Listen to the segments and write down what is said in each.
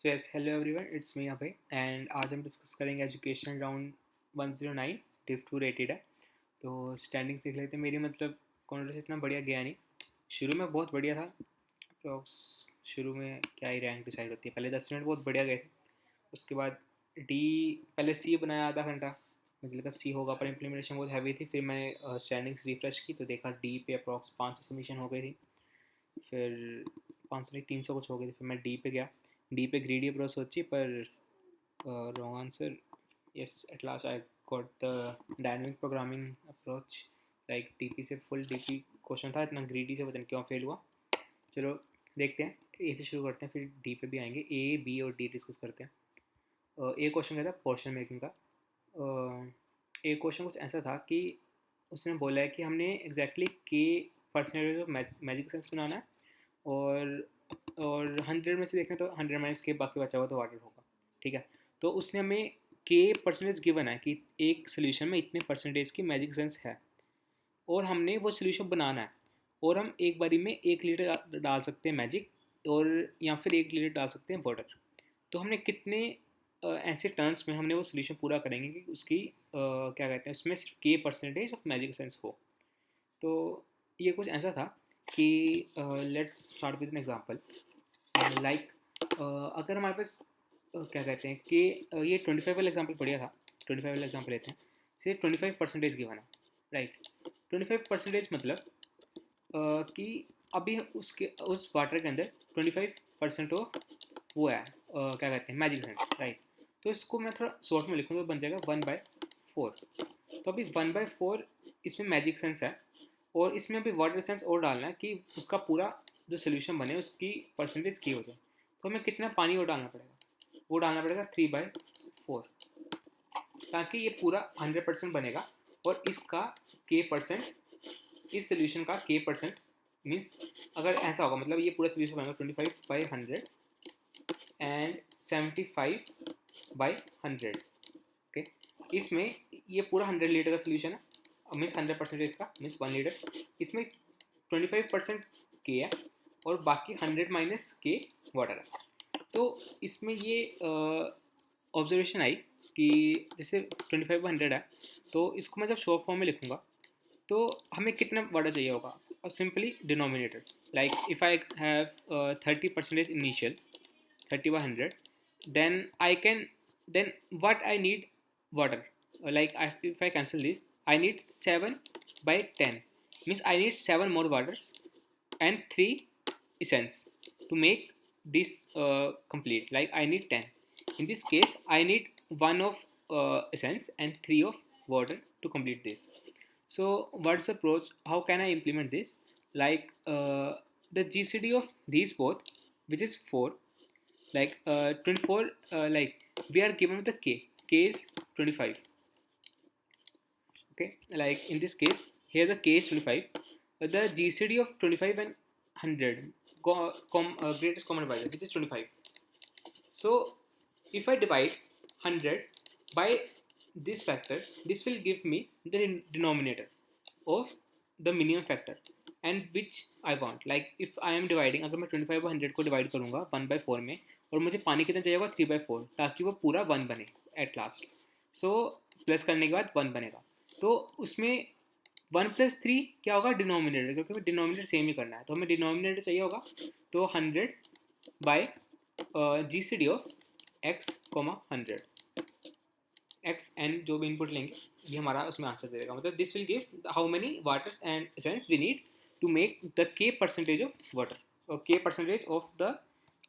So yes hello everyone, it's me Abhay and आज हम discuss करेंगे एजुकेशन राउंड 109 डिव 2 रेटेड है। तो स्टैंडिंग्स देख लेते हैं। मेरी मतलब कॉन्वर्सेशन इतना बढ़िया गया नहीं। शुरू में बहुत बढ़िया था। अप्रॉक्स शुरू में क्या ही रैंक डिसाइड होती है, पहले 10 मिनट बहुत बढ़िया गए थे। उसके बाद डी, पहले सी बनाया आधा घंटा, मुझे लगा सी होगा पर इम्प्लीमेंटेशन बहुत हैवी थी। फिर मैंने स्टैंडिंग्स रिफ्रेश की तो देखा डी पे अप्रॉक्स 500 सबमिशन हो गई थी। फिर 500 नहीं 300 कुछ हो गई थी। फिर मैं डी पे गया। डी पे ग्रीडी अप्रोच सोची पर wrong answer. Yes at last I got the dynamic programming approach. Like DP से फुल डीपी क्वेश्चन था, इतना ग्रीडी से पता नहीं क्यों फेल हुआ। चलो देखते हैं, ए से शुरू करते हैं फिर डी पे भी आएंगे। ए बी और डी डिस्कस करते हैं। ए क्वेश्चन क्या था पोर्शन मेकिंग का। एक क्वेश्चन कुछ ऐसा था कि उसने बोला है कि हमने एग्जैक्टली के परसेंटेज ऑफ मैजिक सेंस बनाना है, और 100 में से देखें तो 100 माइनस के बाकी बचा हुआ तो वाटर होगा। ठीक है, तो उसने हमें के परसेंटेज गिवन है कि एक सोल्यूशन में इतने परसेंटेज की मैजिक सेंस है, और हमने वो सोल्यूशन बनाना है। और हम एक बारी में 1 लीटर डाल सकते हैं मैजिक, और या फिर 1 लीटर डाल सकते हैं वाटर। तो हमने कितने ऐसे टर्न्स में हमने वो सोल्यूशन पूरा करेंगे कि उसकी क्या कहते हैं, उसमें सिर्फ के परसेंटेज ऑफ मैजिक सेंस हो। तो ये कुछ ऐसा था कि let's start with an example. Like अगर हमारे पास क्या कहते हैं कि ये 25 वाला एग्जांपल बढ़िया था। 25 वाला एग्जांपल लेते हैं। सिर्फ 25% गिवन है, राइट। 25% मतलब कि अभी उसके उस वाटर के अंदर 25% ऑफ वो है, क्या कहते हैं, मैजिक सेंस, राइट। तो इसको मैं थोड़ा शॉर्ट में लिखूँ तो बन जाएगा 1/4। तो अभी 1/4 इसमें मैजिक सेंस है, और इसमें अभी वाटर सेंस और डालना है कि उसका पूरा जो सोल्यूशन बने उसकी परसेंटेज की हो जाए। तो हमें कितना पानी और डालना पड़ेगा, वो डालना पड़ेगा 3/4, ताकि ये पूरा 100% बनेगा। और इसका के परसेंट, इस सोल्यूशन का के परसेंट मीन्स अगर ऐसा होगा मतलब ये पूरा सोल्यूशन बनेगा 25/100 एंड 75/100। ओके, इसमें ये पूरा 100 लीटर का सोल्यूशन है, मीन्स 100% इसका मीन्स 1 लीटर। इसमें 25% के है और बाकी 100 माइनस के वाटर है। तो इसमें ये ऑब्जर्वेशन आई कि जैसे 25/100 है, तो इसको मैं जब शॉर्ट फॉर्म में लिखूँगा तो हमें कितना वाटर चाहिए होगा। और simply denominator, like if I have 30% initial 30/100, then I can, then what I need water, like if I cancel this, I need 7/10, means I need 7 more waters and 3 essence to make this complete. Like I need 10. In this case I need 1 of essence and 3 of water to complete this. So what's the approach, how can I implement this? Like the GCD of these both, which is 4, like 24, like we are given with the k is 25. Okay, like in this case here the k is 25. The GCD of 25 and 100 greatest common divisor, which is 25. So if I divide 100 by this factor, this will give me the denominator of the minimum factor and which I want. Like if I am dividing, अगर मैं 25/100 को divide करूँगा 1/4 में, और मुझे पानी कितना चाहिए होगा 3/4, ताकि वो पूरा 1 बने एट लास्ट। सो प्लस करने के बाद 1 बनेगा। तो उसमें 1+3 क्या होगा, डिनोमिनेटर, क्योंकि डिनोमिनेटर सेम ही करना है तो हमें डिनोमिनेटर चाहिए होगा। तो 100 G C D of x, 100 x n जो भी इनपुट लेंगे ये हमारा उसमें आंसर दे देगा। मतलब this will give how many waters and essence we need to make the k percentage of water, और k percentage of the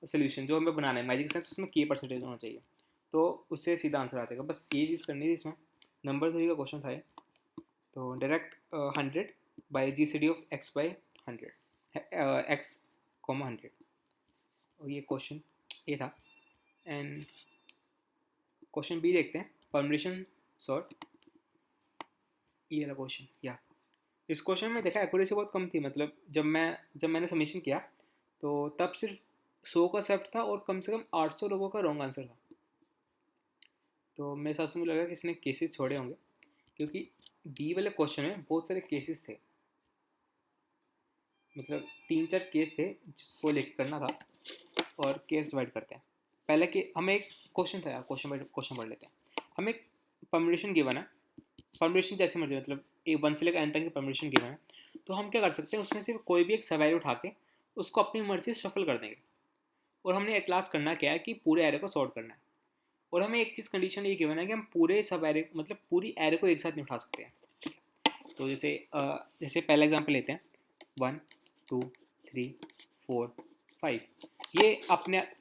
solution जो हमें बनाना है मैजिक सेंस, उसमें के परसेंटेज होना चाहिए। तो उससे सीधा आंसर आ जाएगा। बस ये चीज़ करनी थी इसमें। नंबर 3 का क्वेश्चन था ये। तो direct 100/GCD of x/100 x, 100, और ये क्वेश्चन ये था। एंड क्वेश्चन बी देखते हैं, परम्यूटेशन सॉर्ट। ये वाला क्वेश्चन, या इस क्वेश्चन में देखा एक्यूरेसी बहुत कम थी। मतलब जब मैंने सबमिशन किया तो तब सिर्फ 100 का सेट था और कम से कम 800 लोगों का रॉन्ग आंसर था। तो मेरे हिसाब से मुझे लगा कि इसने केसेस छोड़े होंगे, क्योंकि बी वाले क्वेश्चन में बहुत सारे केसेस थे। मतलब 3-4 केस थे जिसको लेकर करना था, और केस डिवाइड करते हैं। पहले कि हमें एक क्वेश्चन था, क्वेश्चन पढ़ लेते हैं। हमें एक परम्यूटेशन गिवन है, परम्यूटेशन जैसे मर्जी, मतलब ए 1 से लेकर n तक की परम्यूटेशन गिवन है, तो हम क्या कर सकते हैं, उसमें से कोई भी एक सब एरे उठा के उसको अपनी मर्जी से शफल कर देंगे। और हमने एट लास्ट करना क्या है कि पूरे एरे को सॉर्ट करना है। और हमें एक चीज़ कंडीशन ये गिवन है कि हम पूरे सब एरे, मतलब पूरी एरे को एक साथ नहीं उठा सकते हैं। तो जैसे पहला एग्जांपल लेते हैं, 1 2 3 4 5,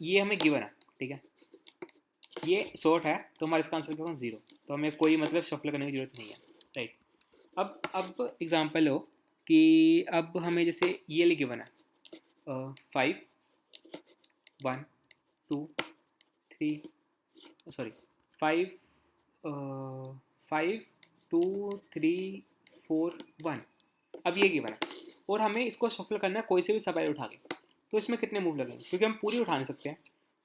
ये हमें गिवन है, ठीक है। ये शॉर्ट है तो हमारा इसका आंसर क्या होगा, 0। तो हमें कोई मतलब शफल करने की जरूरत नहीं है, राइट। अब एग्जांपल हो कि अब हमें जैसे ये गिवन है, 5 1 2 3, सॉरी 5 5 2 3 4 1। अब ये गिवन है और हमें इसको शफल करना है कोई से भी सब एरे उठा के। तो इसमें कितने मूव लगेंगे, क्योंकि हम पूरी उठा नहीं सकते हैं।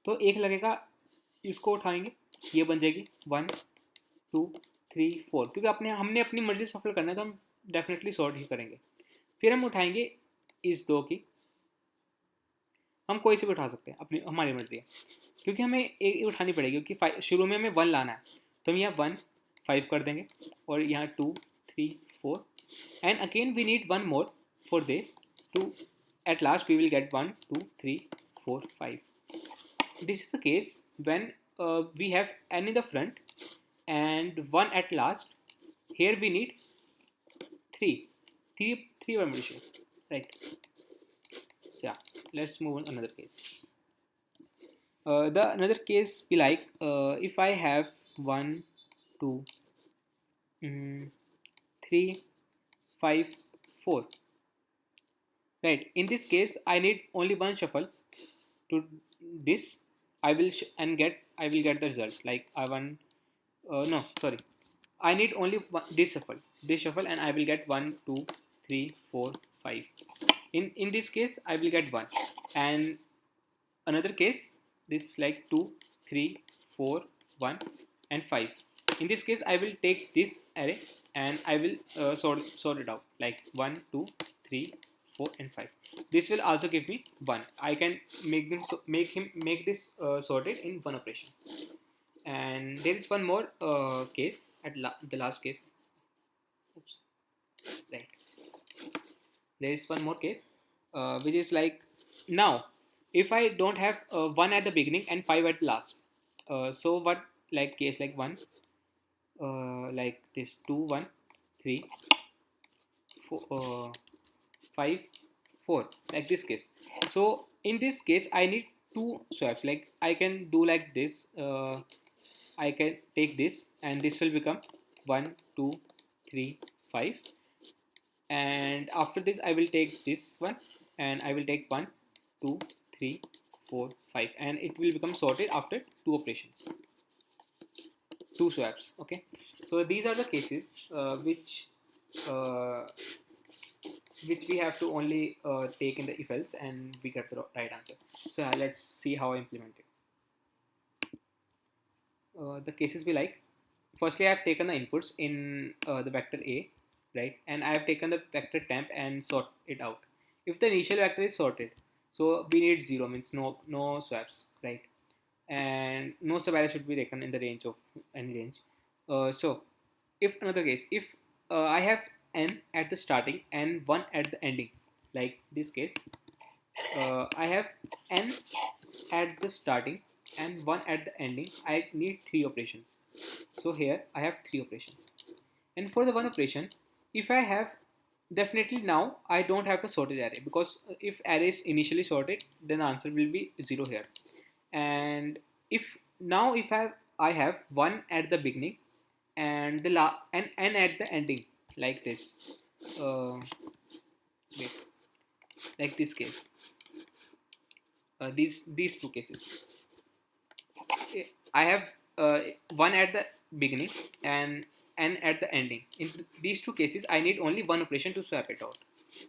तो एक लगेगा, इसको उठाएंगे, ये बन जाएगी 1 2 3 4, क्योंकि हमने अपनी मर्जी से सफल करना है तो हम डेफिनेटली सॉर्ट ही करेंगे। फिर हम उठाएंगे इस 2 की, हम कोई से भी उठा सकते हैं, अपनी हमारी मर्जी है, क्योंकि हमें एक उठानी पड़ेगी, क्योंकि शुरू में हमें 1 लाना है। तो हम यहाँ 1 5 कर देंगे और यहाँ 2 3 4, and again we need 1 more for this two, at last we will get 1 2 3 4 5. This is the case when we have n in the front and 1 at last. Here we need 3 permutations, right? So yeah, let's move on another case. The another case be like, if I have 1 2 3 5 4, right. In this case I need only one shuffle to this. I will get the result, like I want, no sorry, I need only this shuffle, and I will get 1 2 3 4 5. In this case I will get 1, and another case this like 2 3 4 1 and 5. In this case I will take this array and I will sort it out, like 1 2 3 4 and 5. This will also give me 1. I can make this sorted in one operation. And there is one more case at the last case. Oops. Right, there is one more case, which is like, now if I don't have 1 at the beginning and 5 at last, so what, like case like 1, like this 2 1 3 4 5 4, like this case. So in this case I need two swaps, like I can do like this, I can take this and this will become 1 2 3 5, and after this I will take this one and I will take 1 2 3 4 5, and it will become sorted after two operations, two swaps. Okay, so these are the cases uh, which we have to only take in the if else, and we get the right answer. So let's see how I implement it. The cases be like, firstly I have taken the inputs in the vector A, right, and I have taken the vector temp and sort it out. If the initial vector is sorted, so we need 0, means no swaps, right, and no subarray should be taken in the range of any range. So if another case, if I have n at the starting and 1 at the ending, like this case, I have n at the starting and 1 at the ending, I need 3 operations. So here I have 3 operations. And for the one operation, if I have, definitely now I don't have a sorted array, because if array is initially sorted, then the answer will be 0 here. And if I have 1 at the beginning and and n at the ending, like this, wait, like this case, these two cases, I have uh, 1 at the beginning and n at the ending. In these two cases I need only one operation to swap it out.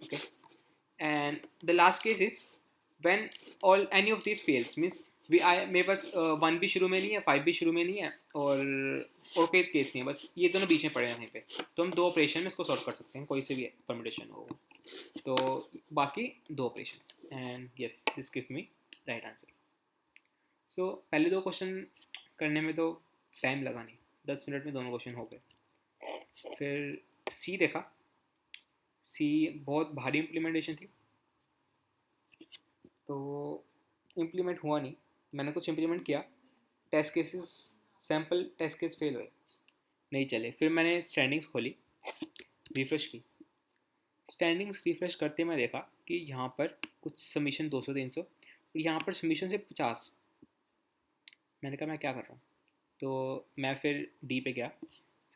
Okay, and the last case is when all any of these fails, means मेरे पास 1 भी शुरू में नहीं है, 5 भी शुरू में नहीं है, और कोई केस नहीं है, बस ये दोनों बीच में पड़े हैं कहीं पे, तो हम 2 ऑपरेशन में इसको सॉल्व कर सकते हैं, कोई से भी परम्यूटेशन हो, तो बाकी 2 operation, and yes this give me right answer. So पहले 2 क्वेश्चन करने में तो टाइम लगा नहीं, 10 मिनट में दोनों क्वेश्चन हो गए। फिर सी देखा, सी बहुत भारी इम्प्लीमेंटेशन थी, तो इम्प्लीमेंट हुआ नहीं। मैंने कुछ इम्प्लीमेंट किया, test cases, sample test case fail हुए, नहीं चले। फिर मैंने स्टैंडिंग्स खोली, रिफ्रेश की। स्टैंडिंग्स रिफ्रेश करते मैं देखा कि यहाँ पर कुछ सबमिशन 200-300 और यहाँ पर सबमिशन से 50। मैंने कहा मैं क्या कर रहा हूँ, तो मैं फिर डी पे गया,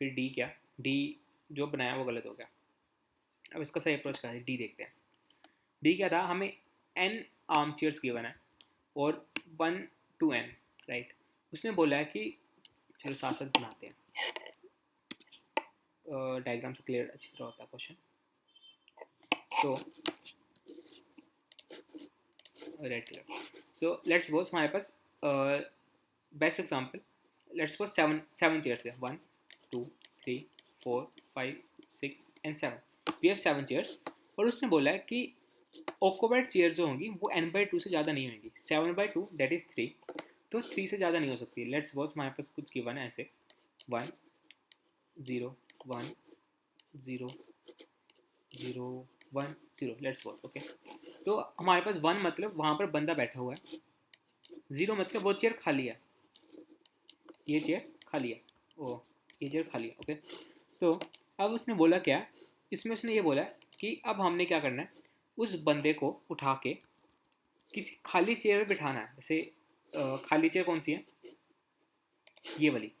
फिर डी क्या, डी जो बनाया वो गलत हो गया। अब इसका सही अप्रोच क्या है, डी देखते हैं। डी क्या था, हमें एन आर्म चेयर्स गिवन है और 1 to n, राइट। उसने बोला है कि, चलो साथ साथ बनाते हैं, डायग्राम से क्लियर अच्छी तरह होता है क्वेश्चन। तो red colour, so let's suppose हमारे पास best example, let's suppose 7 chairs है, 1 2 3 4 5 6 एंड 7, वी हैव 7 चेयर्स। और उसने बोला है कि ऑक्यूपाइड चेयर जो होंगी वो n/2 से ज़्यादा नहीं होंगी, 7/2 दैट इज़ 3, तो 3 से ज़्यादा नहीं हो सकती। लेट्स सपोज हमारे पास कुछ गिवन है ऐसे 1 0 1 0 0 1 0, लेट्स सपोज, ओके। तो हमारे पास 1 मतलब वहाँ पर बंदा बैठा हुआ है, 0 मतलब वो चेयर खाली है, ये चेयर खाली है, ओ ये चेयर खाली है, ओके। तो अब उसने बोला क्या, इसमें उसने ये बोला कि अब हमने क्या करना है, उस बंदे को उठा के किसी खाली चेयर पे बिठाना है। जैसे खाली चेयर कौन सी है, ये वाली,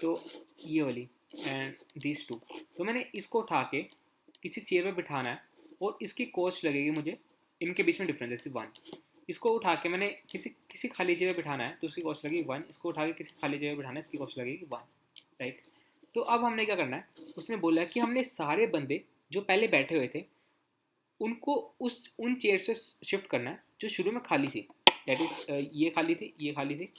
तो ये वाली एंड दिस टू। तो मैंने इसको उठा के किसी चेयर पे बिठाना है और इसकी कॉस्ट लगेगी मुझे, इनके बीच में डिफरेंस जैसे 1। इसको उठा के मैंने किसी किसी खाली जगह बिठाना है तो उसकी कॉस्ट लगेगी 1, इसको उठा के किसी खाली जगह बिठाना है, इसकी कॉस्ट लगेगी 1, राइट। तो अब हमने क्या करना है, उसने बोला कि हमने सारे बंदे जो पहले बैठे हुए थे उनको उन चेयर से शिफ्ट करना है जो शुरू में खाली थी, दैट इज ये खाली थी, ये खाली थी,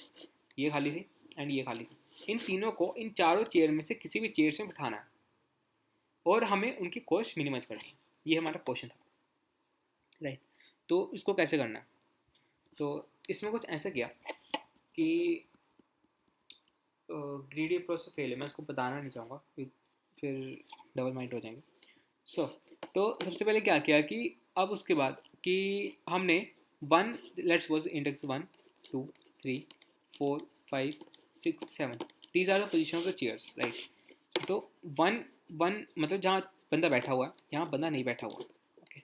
ये खाली थी एंड ये खाली थी। इन तीनों को इन चारों चेयर में से किसी भी चेयर से बिठाना है और हमें उनकी कॉस्ट मिनिमाइज करनी है। ये हमारा क्वेश्चन था, राइट। तो इसको कैसे करना है, तो इसमें कुछ ऐसा किया कि ग्रीडी अप्रोच से फेल है, मैं इसको बताना नहीं चाहूँगा, फिर डबल माइंड हो जाएंगे। सो तो सबसे पहले क्या किया कि अब उसके बाद कि हमने 1, let's suppose index 1 2 3 4 5 6 7, these are the position of the chairs, right. तो 1 1 मतलब जहाँ बंदा बैठा हुआ है, यहाँ बंदा नहीं बैठा हुआ, ओके।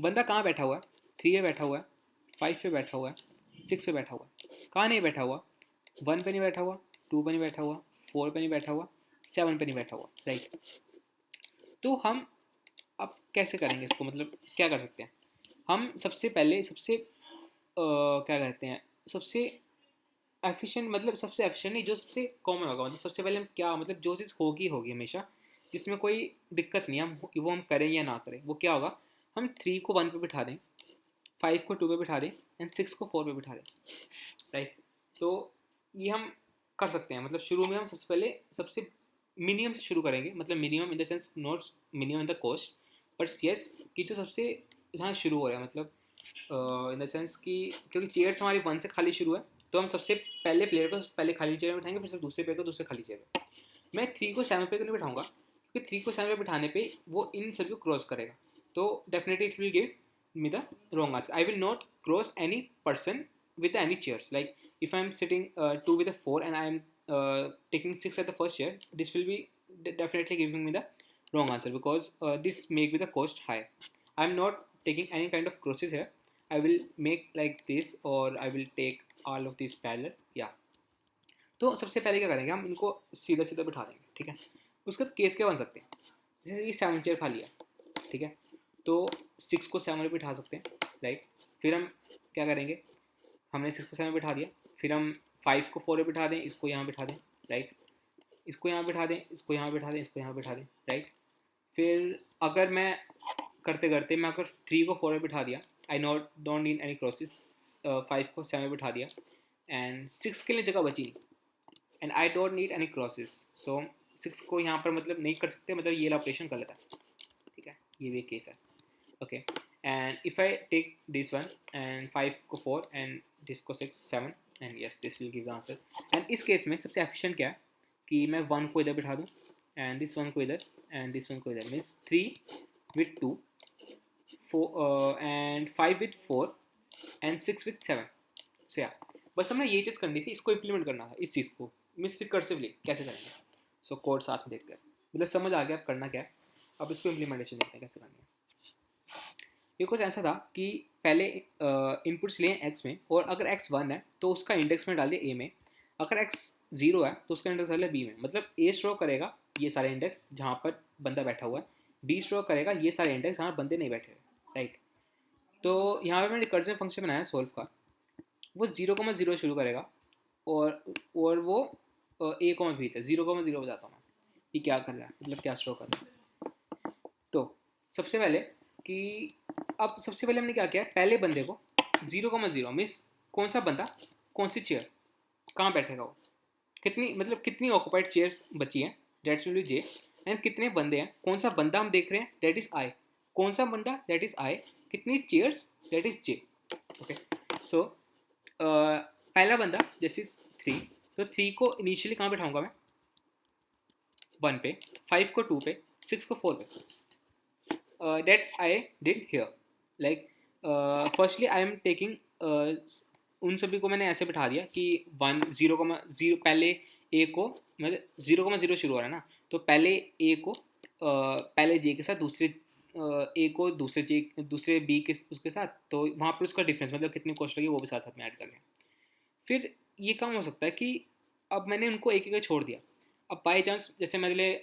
बंदा कहाँ बैठा हुआ है, 3 पे बैठा हुआ है, 5 पे बैठा हुआ है, 6 पे बैठा हुआ है। कहाँ नहीं बैठा हुआ, 1 पे नहीं बैठा हुआ, 2 पे नहीं बैठा हुआ, 4 पे नहीं बैठा हुआ, 7 पे नहीं बैठा हुआ, राइट। तो हम अब कैसे करेंगे इसको, मतलब क्या कर सकते हैं हम, सबसे पहले सबसे क्या कहते हैं, सबसे एफिशिएंट, मतलब सबसे एफिशिएंट नहीं, जो सबसे कॉमन होगा, मतलब सबसे पहले हम क्या, मतलब जो चीज़ होगी होगी हमेशा, जिसमें कोई दिक्कत नहीं है, हम वो हम करें या ना करें, वो क्या होगा, हम 3 को 1 पे बिठा दें, 5 को 2 पे बिठा दें एंड 6 को 4 पे बिठा दें, राइट। तो ये हम कर सकते हैं, मतलब शुरू में हम सबसे पहले सबसे मिनिमम से शुरू करेंगे, मतलब minimum in the sense not minimum in the cost, but yes कि जो सबसे जहाँ शुरू हो रहा है, मतलब इन द सेंस कि क्योंकि चेयर्स हमारी 1 से खाली शुरू है, तो हम सबसे पहले प्लेयर को पहले खाली चेयर में बिठाएंगे, फिर दूसरे प्लेयर को दूसरे खाली चेयर पे। मैं 3 को 7 पे नहीं बिठाऊंगा, क्योंकि 3 को 7 पे बिठाने पे वो इन सभी को क्रॉस करेगा, तो definitely it will give me the wrong answer. I will not cross any person with any chairs. Like if I'm sitting 2 with a 4 and I'm taking 6 at the first chair, this will be definitely giving me the wrong answer, because this make me the cost high. I'm not taking any kind of crosses here. I will make like this, or I will take all of these parallel. Yeah. तो सबसे पहले क्या करेंगे, हम इनको सीधा सीधा बिठा देंगे, ठीक है। उसका केस क्या बन सकते हैं, जैसे ये 7 चेयर खाली है, ठीक है, तो 6 को 7 पे बिठा सकते हैं, राइट। फिर हम क्या करेंगे, हमने 6 को 7 पे बिठा दिया, फिर हम 5 को 4 पे बिठा दें, इसको यहाँ बिठा दें, राइट। इसको यहाँ बिठा दें, इसको यहाँ बिठा दें, इसको यहाँ बिठा दें, राइट। फिर अगर मैं करते करते मैं अगर 3 को 4 पे बिठा दिया, I not don't need any crosses, 5 को 7 पे बिठा दिया एंड 6 के लिए जगह बची and I don't need any crosses, so 6 को यहाँ पर मतलब नहीं कर सकते, मतलब ये ऑपरेशन गलत है, ठीक है, ये भी केस है, okay. and if I take this one and 5 को 4 and this को 6 7 and yes this will give the answer. and इस केस में सबसे efficient क्या है कि मैं 1 को इधर बिठा दूँ and this one को इधर and this one को इधर, means 3 with 2 4 and 5 with 4 and 6 with 7. so yeah, बस हमने ये चीज़ करनी थी, इसको इम्प्लीमेंट करना था इस चीज़ को, मीन्स रिकर्सिवली कैसे करेंगे. सो कोड साथ में देखते हैं, मतलब समझ आ गया अब करना क्या है. अब इसको इम्प्लीमेंटेशन देखते हैं कैसे करनी है. ये कुछ ऐसा था कि पहले इनपुट्स लिए एक्स में, और अगर एक्स 1 है तो उसका इंडेक्स में डाल दिया ए में, अगर एक्स 0 है तो उसका इंडेक्स डाल दिया बी में. मतलब ए स्ट्रो करेगा ये सारे इंडेक्स जहाँ पर बंदा बैठा हुआ है, बी स्ट्रो करेगा ये सारे इंडेक्स जहाँ बंदे नहीं बैठे हुए, राइट. तो यहाँ पर मैंने रिकर्सिव फंक्शन बनाया सोल्व का, वो 0,0 शुरू करेगा और वो ए को मैं भी 0,0 बताता हूँ मैं कि क्या कर रहा है, मतलब क्या स्ट्रो कर रहा है. तो सबसे पहले कि अब सबसे पहले हमने क्या किया, पहले बंदे को 0,0 मीन्स कौन सा बंदा कौन सी चेयर कहाँ बैठेगा वो, कितनी मतलब कितनी ऑक्यूपाइड चेयर्स बची हैं, that's will be j, and कितने बंदे हैं, कौन सा बंदा हम देख रहे हैं, दैट इज आई, कौन सा बंदा दैट इज आई, कितनी chairs that is J. Okay. So पहला बंदा जैसे 3, तो 3 को इनिशियली कहाँ बैठाऊंगा मैं 1 पे, 5 को 2 पे, 6 को 4 पे. That I did here. Like firstly I am taking उन सभी को मैंने ऐसे बिठा दिया कि 0,0 पहले ए को, मतलब 0,0 शुरू हो रहा है ना, तो पहले ए को पहले जे के साथ, दूसरे ए को दूसरे बी के उसके साथ, तो वहाँ पर उसका डिफरेंस मतलब कितनी कॉस्ट लगी वो भी साथ साथ में ऐड कर लें. फिर ये काम हो सकता है कि अब मैंने उनको एक एक छोड़ दिया. अब बाई चांस जैसे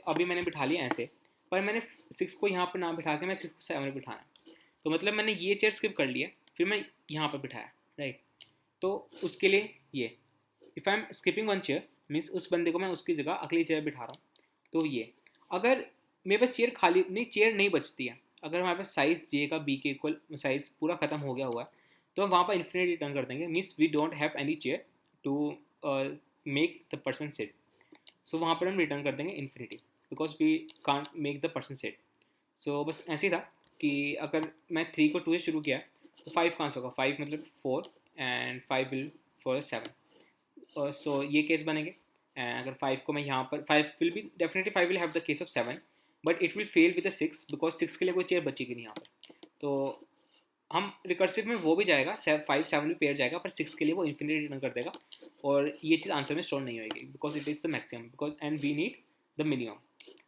अभी मैंने बिठा लिया ऐसे, पर मैंने 6 को यहाँ पर ना बिठा के मैं 6 को 7 में बिठाना, तो मतलब मैंने ये चेयर स्किप कर लिया, फिर मैं यहाँ पर बिठाया, राइट. तो उसके लिए ये if I am skipping 1 chair means उस बंदे को मैं उसकी जगह अगली चेयर बिठा रहा हूँ. तो ये अगर मेरे पास चेयर खाली नहीं, चेयर नहीं बचती है, अगर हमारे पास साइज़ जे का बी के इक्वल साइज़ पूरा ख़त्म हो गया हुआ है, तो हम वहाँ पर इन्फिनिटी रिटर्न कर देंगे, means we don't have any chair to make the person sit. So वहाँ पर हम रिटर्न कर देंगे infinity because we can't make the person sit. So बस ऐसे ही था कि अगर मैं 3 को 2 से शुरू किया तो 5 कहाँ से होगा, 5 मतलब 4 एंड 5 विल फॉर 7. सो ये केस बनेंगे. अगर 5 को मैं यहाँ पर 5 will be definitely 5 will have the case of 7 but it will fail with the 6 because 6 के लिए कोई चेयर बचेगी नहीं यहाँ पर. तो हम रिकर्सिव में वो भी जाएगा 5 7 भी पेयर जाएगा, पर 6 के लिए वो इन्फिनिटी रिटर्न कर देगा, और ये चीज़ आंसर में स्टोर नहीं होगी because it is the maximum because and we need the minimum,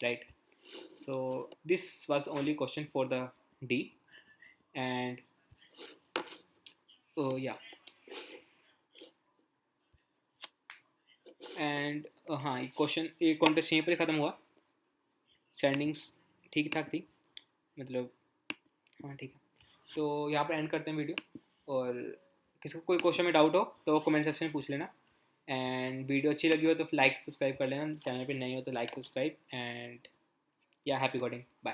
right. So this was only question for the D, and oh yeah, and हाँ ये क्वेश्चन ये कॉन्टेस्ट यहीं पर ख़त्म हुआ. स्टैंडिंग्स ठीक ठाक थी, मतलब हाँ ठीक है. तो यहाँ पर एंड करते हैं वीडियो, और किसी को कोई क्वेश्चन में डाउट हो तो कमेंट सेक्शन में पूछ लेना. एंड वीडियो अच्छी लगी हो तो लाइक सब्सक्राइब कर लेना, चैनल पे नए हो तो like subscribe, and yeah, happy coding, bye.